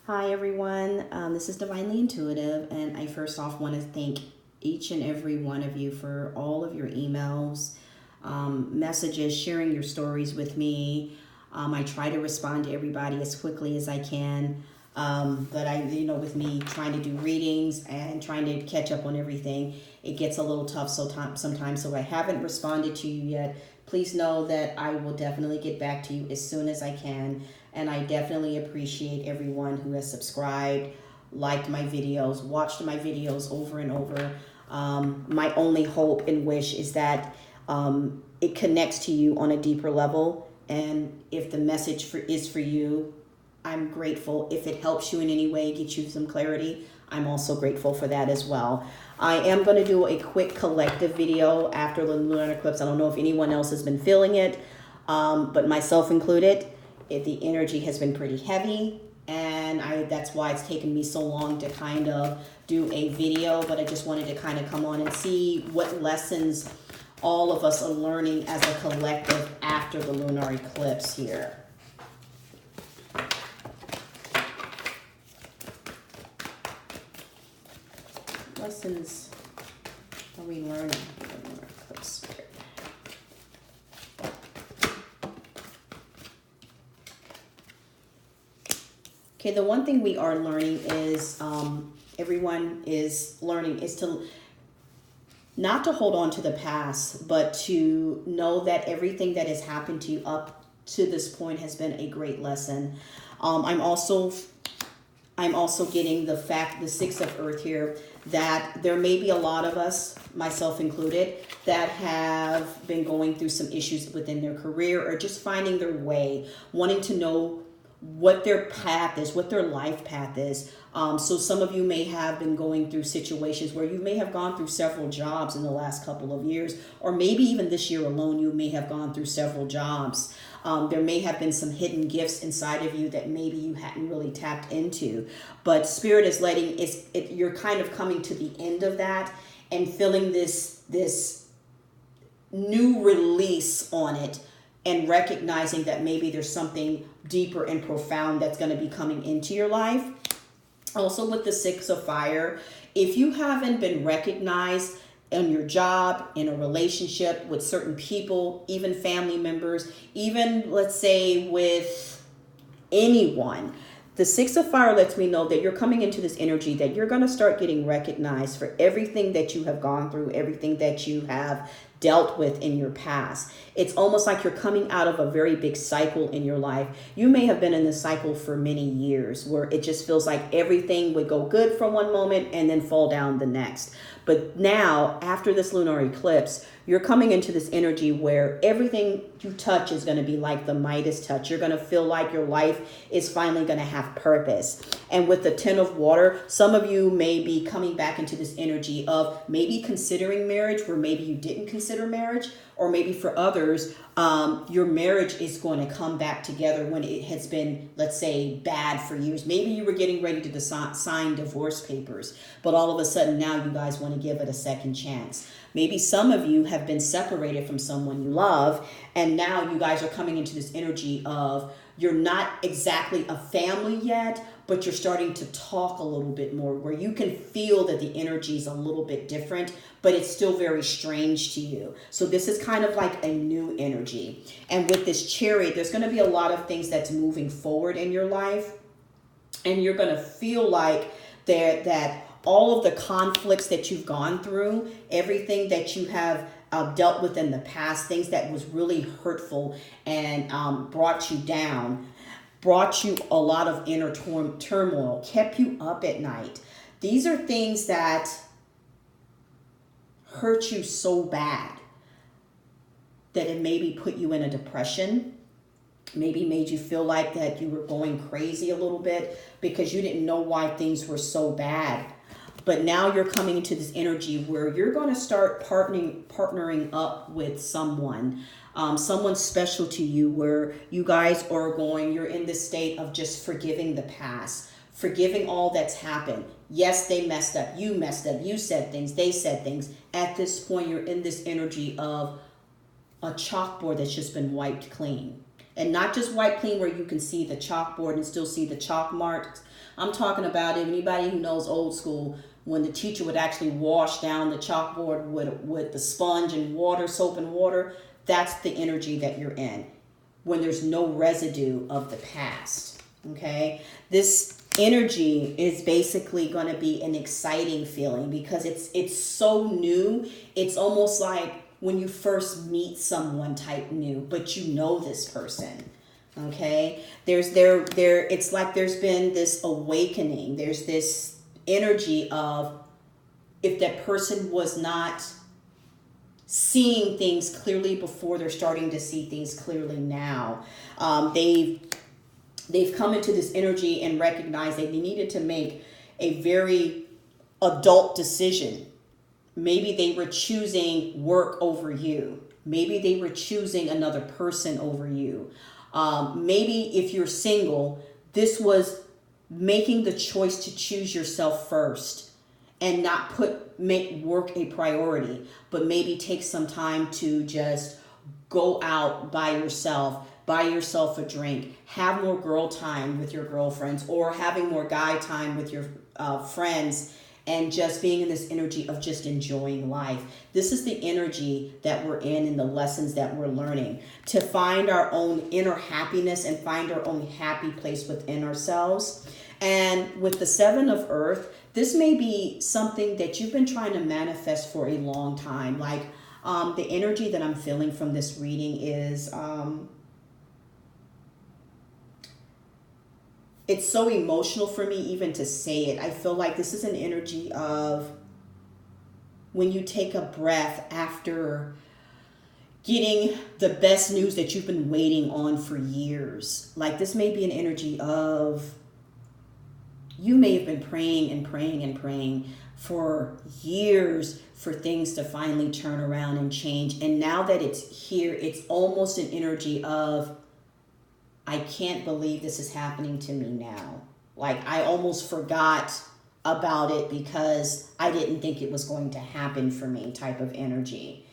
Hi everyone, this is Divinely Intuitive, and I first off want to thank each and every one of you for all of your emails, messages, sharing your stories with me. I try to respond to everybody as quickly as I can, but with me trying to do readings and trying to catch up on everything, it gets a little tough sometimes. So I haven't responded to you yet. Please know that I will definitely get back to you as soon as I can. And I definitely appreciate everyone who has subscribed, liked my videos, watched my videos over and over. My only hope and wish is that it connects to you on a deeper level. And if the message is for you, I'm grateful. If it helps you in any way, get you some clarity, I'm also grateful for that as well. I am going to do a quick collective video after the lunar eclipse. I don't know if anyone else has been feeling it, but myself included. The energy has been pretty heavy, and that's why it's taken me so long to kind of do a video, but I just wanted to kind of come on and see what lessons all of us are learning as a collective after the lunar eclipse here. Lessons are we learning from the lunar eclipse here? Okay, the one thing we are learning is, everyone is learning, is to not to hold on to the past, but to know that everything that has happened to you up to this point has been a great lesson. I'm also getting the Six of Earth here, that there may be a lot of us, myself included, that have been going through some issues within their career or just finding their way, wanting to know what their path is, what their life path is. So some of you may have been going through situations where you may have gone through several jobs in the last couple of years, or maybe even this year alone, you may have gone through several jobs. There may have been some hidden gifts inside of you that maybe you hadn't really tapped into, but Spirit is letting you're kind of coming to the end of that and feeling this new release on it, and recognizing that maybe there's something deeper and profound that's going to be coming into your life. Also with the Six of Fire, if you haven't been recognized in your job, in a relationship with certain people, even family members, even let's say with anyone, the Six of Fire lets me know that you're coming into this energy that you're going to start getting recognized for everything that you have gone through, everything that you have dealt with in your past. It's almost like you're coming out of a very big cycle in your life. You may have been in this cycle for many years where it just feels like everything would go good for one moment and then fall down the next. But now, after this lunar eclipse, you're coming into this energy where everything you touch is going to be like the Midas touch. You're going to feel like your life is finally going to have purpose. And with the Ten of Water, some of you may be coming back into this energy of maybe considering marriage where maybe you didn't consider marriage, or maybe for others, your marriage is going to come back together when it has been, let's say, bad for years. Maybe you were getting ready to sign divorce papers, but all of a sudden now you guys want to give it a second chance. Maybe some of you have been separated from someone you love, and now you guys are coming into this energy of you're not exactly a family yet, but you're starting to talk a little bit more, where you can feel that the energy is a little bit different, but it's still very strange to you. So this is kind of like a new energy. And with this Chariot, there's going to be a lot of things that's moving forward in your life, and you're going to feel like that all of the conflicts that you've gone through, everything that you have dealt with in the past, things that was really hurtful and brought you down, brought you a lot of inner turmoil, kept you up at night. These are things that hurt you so bad that it maybe put you in a depression, maybe made you feel like that you were going crazy a little bit because you didn't know why things were so bad. But now you're coming into this energy where you're going to start partnering up with someone special to you, where you guys you're in this state of just forgiving the past, forgiving all that's happened. Yes, they messed up, you said things, they said things. At this point, you're in this energy of a chalkboard that's just been wiped clean. And not just wipe clean where you can see the chalkboard and still see the chalk marks. I'm talking about anybody who knows old school, when the teacher would actually wash down the chalkboard with the sponge and water, soap and water. That's the energy that you're in, when there's no residue of the past. Okay, this energy is basically going to be an exciting feeling because it's so new. It's almost like when you first meet someone type new, but you know this person. Okay, it's like there's been this awakening. There's this energy of, if that person was not seeing things clearly before, they're starting to see things clearly now. They've come into this energy and recognized that they needed to make a very adult decision. Maybe they were choosing work over you. Maybe they were choosing another person over you. Maybe if you're single, this was making the choice to choose yourself first and not make work a priority, but maybe take some time to just go out by yourself, buy yourself a drink, have more girl time with your girlfriends, or having more guy time with your friends, and just being in this energy of just enjoying life. This is the energy that we're in and the lessons that we're learning, to find our own inner happiness and find our own happy place within ourselves. And with the Seven of Earth, this may be something that you've been trying to manifest for a long time. Like the energy that I'm feeling from this reading is, it's so emotional for me even to say it. I feel like this is an energy of when you take a breath after getting the best news that you've been waiting on for years. Like this may be an energy of, you may have been praying and praying and praying for years for things to finally turn around and change. And now that it's here, it's almost an energy of, I can't believe this is happening to me now. Like I almost forgot about it because I didn't think it was going to happen for me type of energy.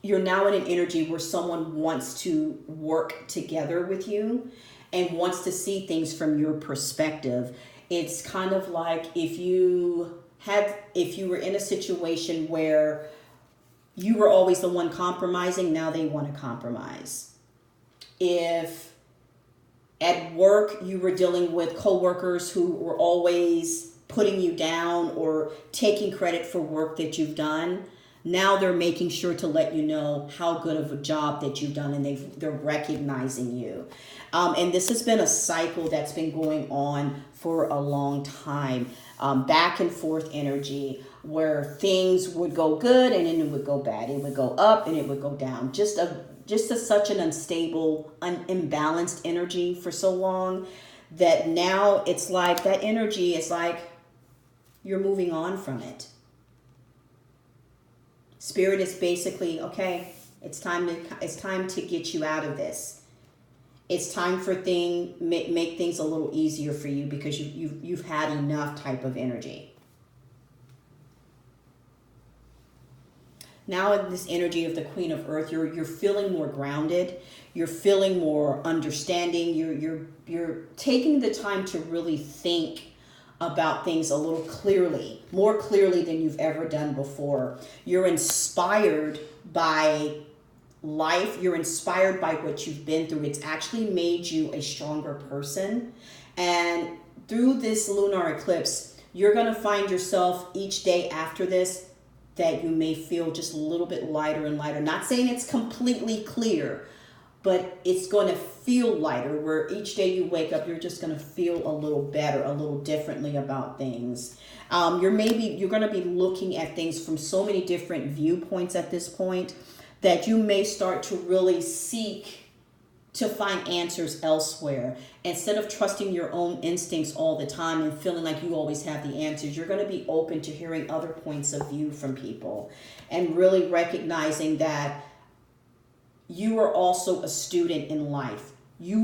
You're now in an energy where someone wants to work together with you and wants to see things from your perspective. It's kind of like if you were in a situation where you were always the one compromising, now they want to compromise. If at work you were dealing with coworkers who were always putting you down or taking credit for work that you've done, now they're making sure to let you know how good of a job that you've done, and they're recognizing you. And this has been a cycle that's been going on for a long time. Back and forth energy where things would go good and then it would go bad. It would go up and it would go down. Just such an unstable, imbalanced energy for so long that now it's like that energy is like you're moving on from it. Spirit is basically, okay, it's time to get you out of this. It's time for make things a little easier for you because you've had enough type of energy. Now in this energy of the Queen of Earth, you're feeling more grounded. You're feeling more understanding. You're taking the time to really think about things a little clearly, more clearly than you've ever done before. You're inspired by life. You're inspired by what you've been through. It's actually made you a stronger person. And through this lunar eclipse, you're going to find yourself each day after this that you may feel just a little bit lighter and lighter. Not saying it's completely clear, but it's going to feel lighter, where each day you wake up, you're just going to feel a little better, a little differently about things. You're going to be looking at things from so many different viewpoints at this point that you may start to really seek to find answers elsewhere. Instead of trusting your own instincts all the time and feeling like you always have the answers, you're going to be open to hearing other points of view from people and really recognizing that you are also a student in life. you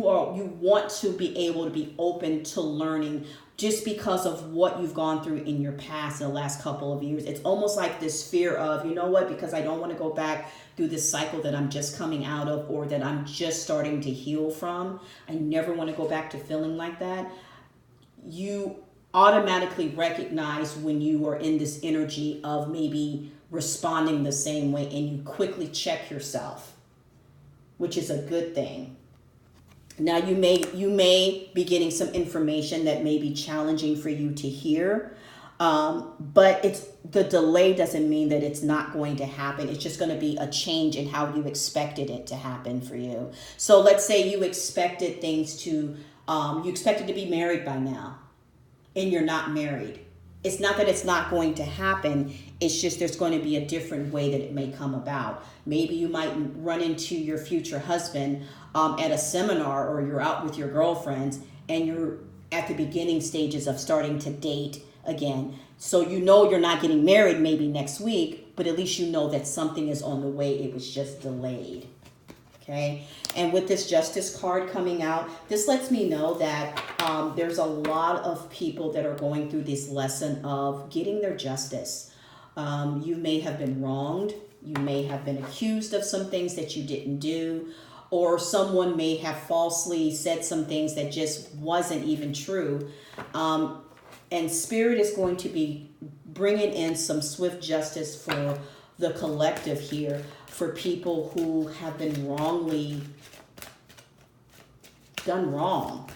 want to be able to be open to learning just because of what you've gone through in your past in the last couple of years. It's almost like this fear of, you know what, because I don't want to go back through this cycle that I'm just coming out of or that I'm just starting to heal from. I never want to go back to feeling like that. You automatically recognize when you are in this energy of maybe responding the same way, and you quickly check yourself, which is a good thing. Now you may be getting some information that may be challenging for you to hear, but the delay doesn't mean that it's not going to happen. It's just going to be a change in how you expected it to happen for you. So let's say you expected you expected to be married by now, and you're not married. It's not that it's not going to happen. It's just there's going to be a different way that it may come about. Maybe you might run into your future husband at a seminar, or you're out with your girlfriends and you're at the beginning stages of starting to date again. So you know you're not getting married maybe next week, but at least you know that something is on the way. It was just delayed. Okay. And with this Justice card coming out, this lets me know that there's a lot of people that are going through this lesson of getting their justice. You may have been wronged. You may have been accused of some things that you didn't do, or someone may have falsely said some things that just wasn't even true. And Spirit is going to be bringing in some swift justice for the collective here, for people who have been wrongly done wrong.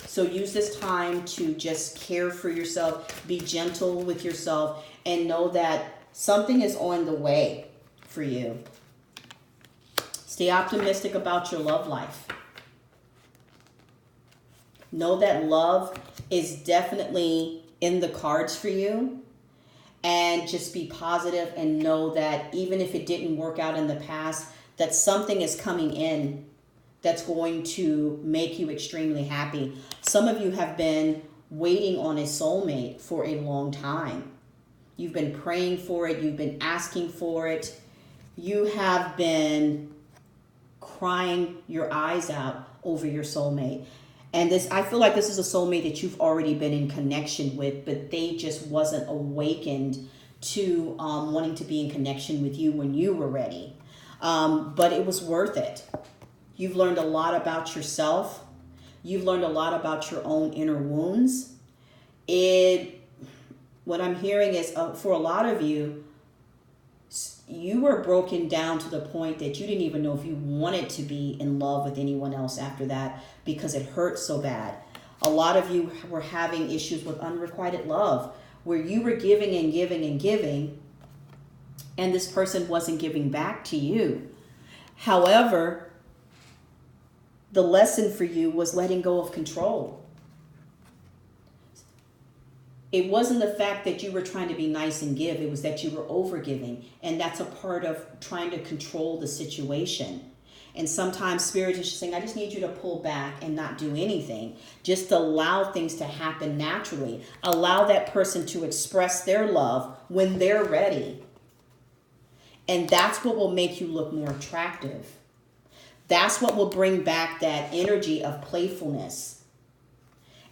So use this time to just care for yourself, be gentle with yourself, and know that something is on the way for you. Stay optimistic about your love life. Know that love is definitely in the cards for you. And just be positive and know that even if it didn't work out in the past, that something is coming in that's going to make you extremely happy. Some of you have been waiting on a soulmate for a long time. You've been praying for it. You've been asking for it. You have been crying your eyes out over your soulmate. And I feel like this is a soulmate that you've already been in connection with, but they just wasn't awakened to wanting to be in connection with you when you were ready. But it was worth it. You've learned a lot about yourself. You've learned a lot about your own inner wounds. What I'm hearing is for a lot of you, you were broken down to the point that you didn't even know if you wanted to be in love with anyone else after that because it hurt so bad. A lot of you were having issues with unrequited love, where you were giving and giving and giving, and this person wasn't giving back to you. However, the lesson for you was letting go of control. It wasn't the fact that you were trying to be nice and give. It was that you were overgiving. And that's a part of trying to control the situation. And sometimes Spirit is just saying, I just need you to pull back and not do anything. Just allow things to happen naturally. Allow that person to express their love when they're ready. And that's what will make you look more attractive. That's what will bring back that energy of playfulness.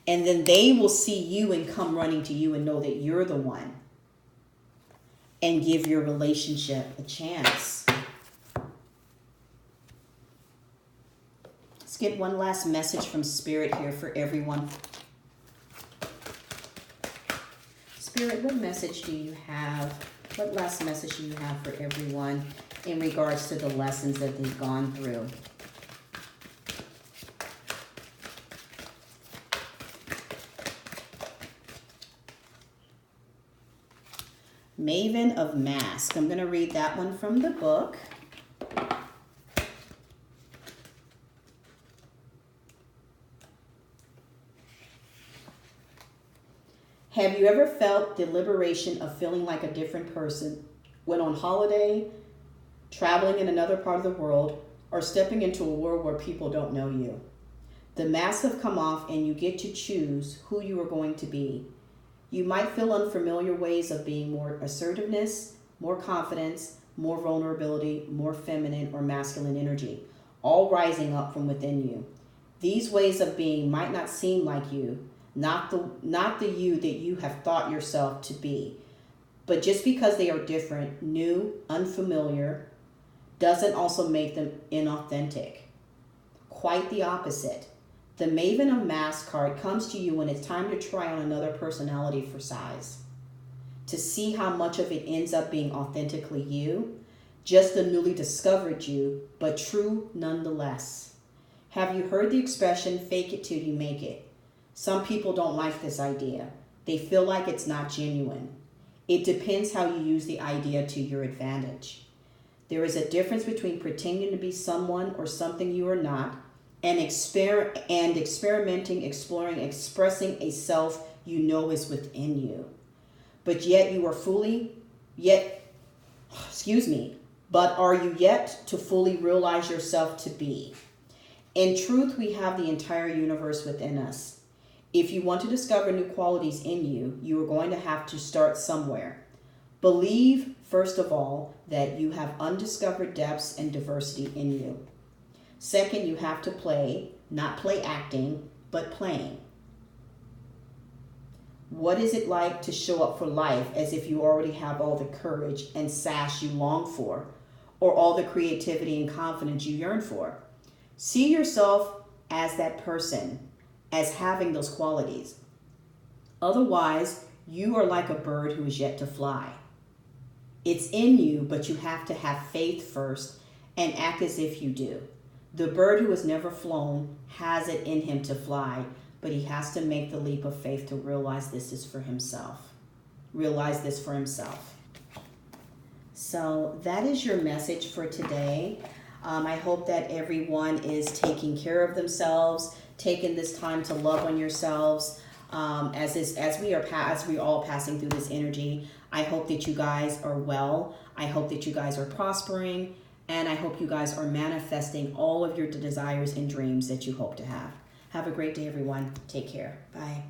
And then they will see you and come running to you and know that you're the one. And give your relationship a chance. Let's get one last message from Spirit here for everyone. Spirit, what message do you have? What last message do you have for everyone in regards to the lessons that they've gone through? Maven of Mask. I'm going to read that one from the book. Have you ever felt the liberation of feeling like a different person when on holiday, traveling in another part of the world, or stepping into a world where people don't know you? The masks have come off and you get to choose who you are going to be. You might feel unfamiliar ways of being more assertiveness, more confidence, more vulnerability, more feminine or masculine energy. all rising up from within you. These ways of being might not seem like you, not the you that you have thought yourself to be. But just because they are different, new, unfamiliar, doesn't also make them inauthentic. Quite the opposite. The Maven of Masks card comes to you when it's time to try on another personality for size, to see how much of it ends up being authentically you, just the newly discovered you, but true nonetheless. Have you heard the expression, fake it till you make it? Some people don't like this idea. They feel like it's not genuine. It depends how you use the idea to your advantage. There is a difference between pretending to be someone or something you are not, and experimenting, exploring, expressing a self you know is within you. But but are you yet to fully realize yourself to be? In truth, we have the entire universe within us. If you want to discover new qualities in you, you are going to have to start somewhere. Believe, first of all, that you have undiscovered depths and diversity in you. Second, you have to play, not play acting, but playing. What is it like to show up for life as if you already have all the courage and sass you long for, or all the creativity and confidence you yearn for? See yourself as that person, as having those qualities. Otherwise, you are like a bird who is yet to fly. It's in you, but you have to have faith first and act as if you do. The bird who has never flown has it in him to fly, but he has to make the leap of faith to realize this is for himself. Realize this for himself. So that is your message for today. I hope that everyone is taking care of themselves, taking this time to love on yourselves. As we all passing through this energy, I hope that you guys are well. I hope that you guys are prospering. And I hope you guys are manifesting all of your desires and dreams that you hope to have. Have a great day, everyone. Take care. Bye.